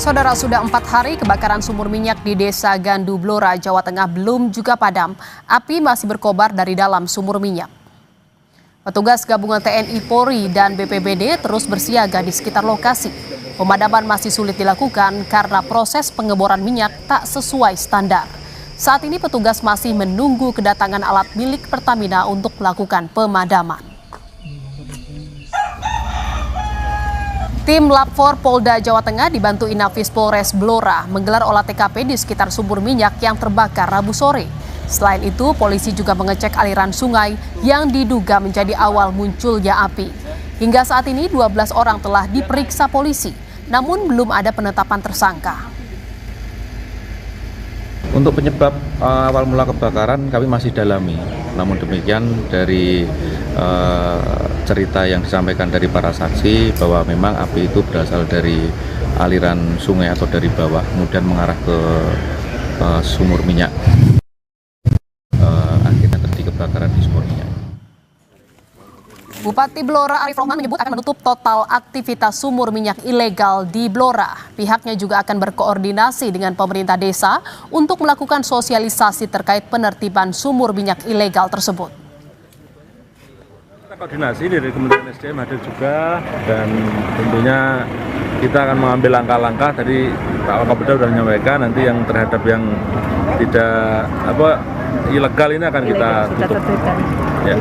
Saudara, sudah 4 hari kebakaran sumur minyak di Desa Gandu Blora, Jawa Tengah belum juga padam. Api masih berkobar dari dalam sumur minyak. Petugas gabungan TNI, Polri, dan BPBD terus bersiaga di sekitar lokasi. Pemadaman masih sulit dilakukan karena proses pengeboran minyak tak sesuai standar. Saat ini petugas masih menunggu kedatangan alat milik Pertamina untuk melakukan pemadaman. Tim Lab 4 Polda Jawa Tengah dibantu Inafis Polres Blora menggelar olah TKP di sekitar sumur minyak yang terbakar Rabu sore. Selain itu, polisi juga mengecek aliran sungai yang diduga menjadi awal munculnya api. Hingga saat ini 12 orang telah diperiksa polisi, namun belum ada penetapan tersangka. Untuk penyebab awal mula kebakaran kami masih dalami. Namun demikian dari cerita yang disampaikan dari para saksi bahwa memang api itu berasal dari aliran sungai atau dari bawah kemudian mengarah ke sumur minyak. Akhirnya terjadi kebakaran di sumur minyak. Bupati Blora Arif Rohman menyebut akan menutup total aktivitas sumur minyak ilegal di Blora. Pihaknya juga akan berkoordinasi dengan pemerintah desa untuk melakukan sosialisasi terkait penertiban sumur minyak ilegal tersebut. Kita koordinasi dari Kementerian SDM hadir juga, dan tentunya kita akan mengambil langkah-langkah. Tadi Pak Wakapolda sudah menyampaikan nanti yang terhadap yang tidak ilegal ini akan kita tutup. Ya.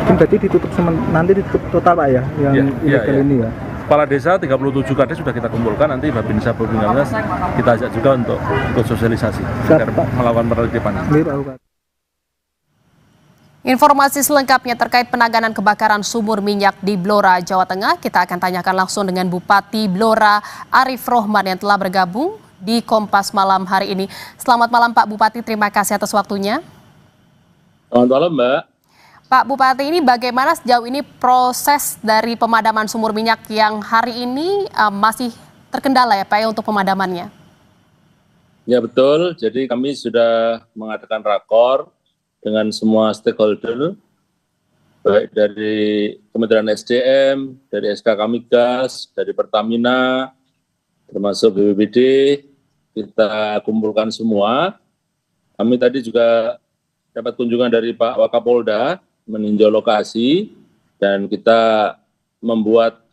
Berarti ditutup nanti ditutup total Pak ya, yang ilegal ini ya. Kepala desa 37 kades sudah kita kumpulkan, nanti Babinsa Babinsa kita ajak juga untuk sosialisasi agar melakukan penertiban. Informasi selengkapnya terkait penanganan kebakaran sumur minyak di Blora, Jawa Tengah, kita akan tanyakan langsung dengan Bupati Blora Arif Rohman yang telah bergabung di Kompas Malam hari ini. Selamat malam Pak Bupati, terima kasih atas waktunya. Selamat malam Mbak. Pak Bupati, ini bagaimana sejauh ini proses dari pemadaman sumur minyak yang hari ini masih terkendala ya Pak ya untuk pemadamannya? Ya betul, jadi kami sudah mengadakan rakor dengan semua stakeholder, baik dari Kementerian SDM, dari SKK Migas, dari Pertamina, termasuk BPBD, kita kumpulkan semua. Kami tadi juga dapat kunjungan dari Pak Wakapolda, meninjau lokasi, dan kita membuat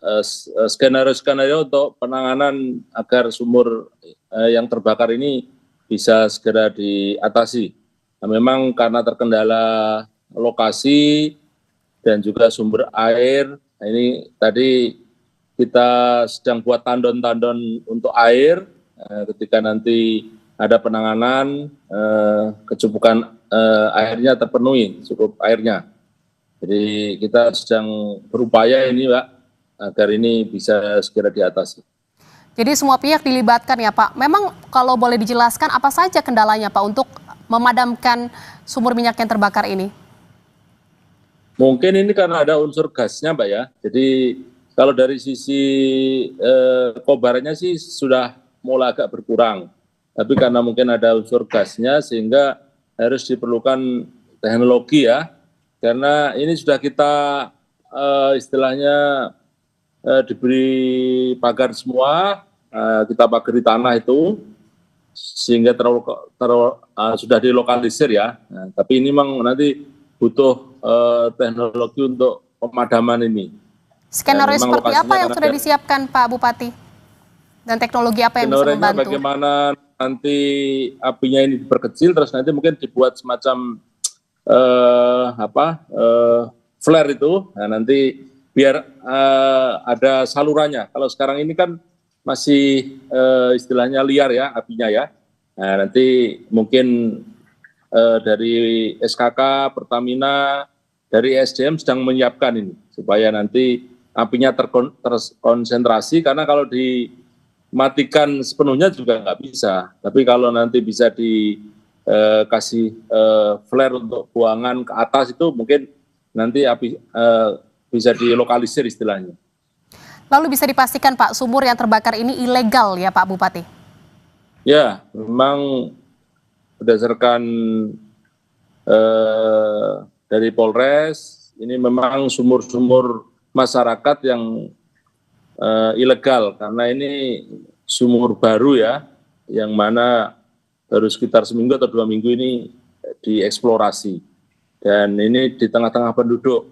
skenario-skenario untuk penanganan agar sumur yang terbakar ini bisa segera diatasi. Nah, memang karena terkendala lokasi dan juga sumber air, nah ini tadi kita sedang buat tandon-tandon untuk air, ketika nanti ada penanganan, kecukupan airnya terpenuhi, cukup airnya. Jadi kita sedang berupaya ini Pak, agar ini bisa segera diatasi. Jadi semua pihak dilibatkan ya Pak. Memang kalau boleh dijelaskan apa saja kendalanya Pak untuk memadamkan sumur minyak yang terbakar ini? Mungkin ini karena ada unsur gasnya Pak ya. Jadi kalau dari sisi kobarannya sih sudah mulai agak berkurang. Tapi karena mungkin ada unsur gasnya sehingga harus diperlukan teknologi ya. Karena ini sudah kita istilahnya diberi pagar semua, kita pagari tanah itu, sehingga sudah dilokalisir ya. Nah, tapi ini memang nanti butuh teknologi untuk pemadaman ini. Skenario seperti apa yang sudah disiapkan Pak Bupati? Dan teknologi apa yang bisa membantu? Bagaimana nanti apinya ini diperkecil, terus nanti mungkin dibuat semacam flare itu, nah nanti biar ada salurannya. Kalau sekarang ini kan masih istilahnya liar ya apinya ya. Nah nanti mungkin dari SKK, Pertamina, dari SDM sedang menyiapkan ini supaya nanti apinya terkonsentrasi, karena kalau dimatikan sepenuhnya juga nggak bisa. Tapi kalau nanti bisa dikasih flare untuk buangan ke atas itu mungkin nanti api bisa dilokalisir istilahnya. Lalu bisa dipastikan Pak, sumur yang terbakar ini ilegal ya Pak Bupati? Ya, memang berdasarkan dari Polres, ini memang sumur-sumur masyarakat yang ilegal, karena ini sumur baru ya, yang mana baru sekitar seminggu atau 2 minggu ini dieksplorasi. Dan ini di tengah-tengah penduduk.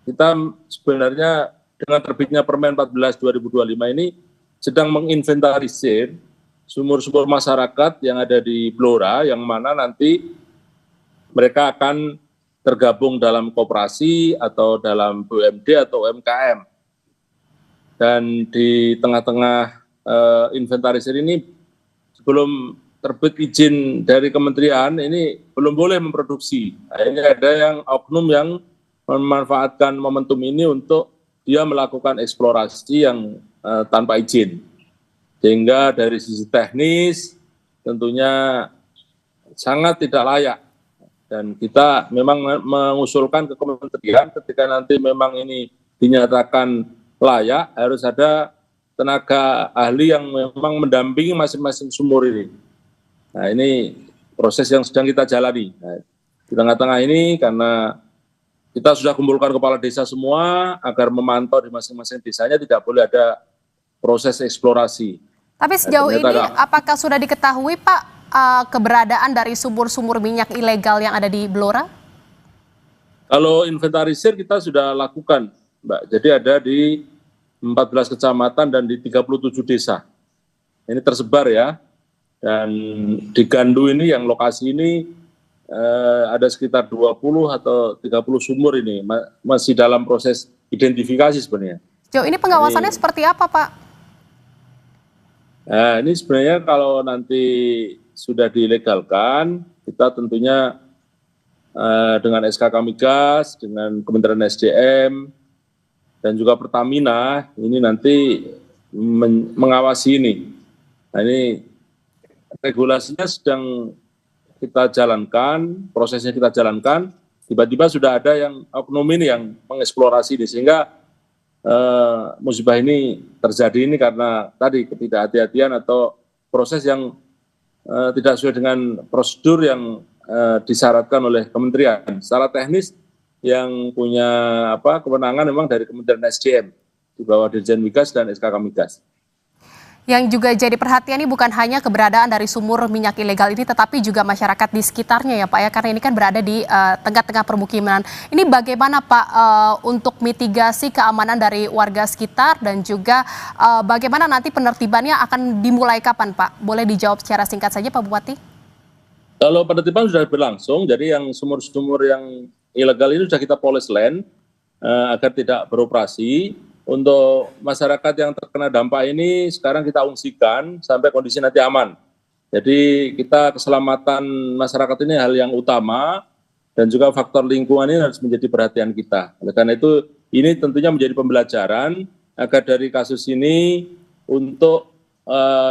Kita sebenarnya dengan terbitnya Permen 14 2025 ini sedang menginventarisir sumur-sumur masyarakat yang ada di Blora, yang mana nanti mereka akan tergabung dalam koperasi atau dalam BUMD atau UMKM. Dan di tengah-tengah inventarisir ini, sebelum terbit izin dari kementerian, ini belum boleh memproduksi. Akhirnya ada yang oknum yang memanfaatkan momentum ini untuk dia melakukan eksplorasi yang tanpa izin. Sehingga dari sisi teknis tentunya sangat tidak layak. Dan kita memang mengusulkan ke kementerian ketika nanti memang ini dinyatakan layak, harus ada tenaga ahli yang memang mendampingi masing-masing sumur ini. Nah, ini proses yang sedang kita jalani. Nah, di tengah-tengah ini karena kita sudah kumpulkan kepala desa semua agar memantau di masing-masing desanya tidak boleh ada proses eksplorasi. Tapi sejauh ini apakah sudah diketahui Pak keberadaan dari sumur-sumur minyak ilegal yang ada di Blora? Kalau inventarisir kita sudah lakukan, Mbak. Jadi ada di 14 kecamatan dan di 37 desa. Ini tersebar ya. Dan di Gandu ini yang lokasi ini ada sekitar 20 atau 30 sumur ini masih dalam proses identifikasi sebenarnya. Sejauh ini pengawasannya seperti apa Pak? Nah, ini sebenarnya kalau nanti sudah dilegalkan, kita tentunya dengan SKK Migas, dengan Kementerian SDM, dan juga Pertamina, ini nanti mengawasi ini. Nah, ini regulasinya sedang kita jalankan, prosesnya kita jalankan, tiba-tiba sudah ada yang oknum ini yang mengeksplorasi ini, sehingga musibah ini terjadi ini karena tadi ketidakhati-hatian atau proses yang tidak sesuai dengan prosedur yang disyaratkan oleh kementerian. Secara teknis yang punya kewenangan memang dari Kementerian SDM di bawah Dirjen Migas dan SKK Migas. Yang juga jadi perhatian ini bukan hanya keberadaan dari sumur minyak ilegal ini, tetapi juga masyarakat di sekitarnya ya Pak ya, karena ini kan berada di tengah-tengah permukiman. Ini bagaimana Pak untuk mitigasi keamanan dari warga sekitar dan juga bagaimana nanti penertibannya akan dimulai kapan Pak? Boleh dijawab secara singkat saja Pak Bupati? Kalau penertiban sudah berlangsung, jadi yang sumur-sumur yang ilegal ini sudah kita polis land agar tidak beroperasi. Untuk masyarakat yang terkena dampak ini sekarang kita ungsikan sampai kondisi nanti aman. Jadi kita keselamatan masyarakat ini hal yang utama dan juga faktor lingkungan ini harus menjadi perhatian kita. Oleh karena itu ini tentunya menjadi pembelajaran agar dari kasus ini untuk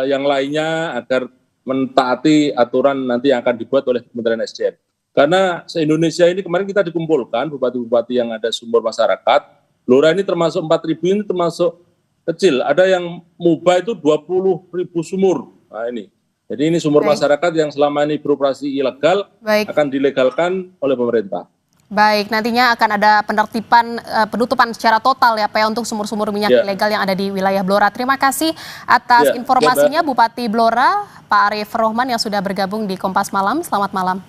yang lainnya agar mentaati aturan nanti yang akan dibuat oleh Kementerian SDM. Karena se-Indonesia ini kemarin kita dikumpulkan bupati-bupati yang ada sumur masyarakat. Blora ini termasuk 4.000 ini termasuk kecil. Ada yang Muba itu 20.000 sumur. Nah ini. Jadi ini sumur masyarakat yang selama ini beroperasi ilegal akan dilegalkan oleh pemerintah. Baik, nantinya akan ada penertiban penutupan secara total ya Pak ya, untuk sumur-sumur minyak ilegal yang ada di wilayah Blora. Terima kasih atas informasinya Bupati Blora, Pak Arief Rohman yang sudah bergabung di Kompas Malam. Selamat malam.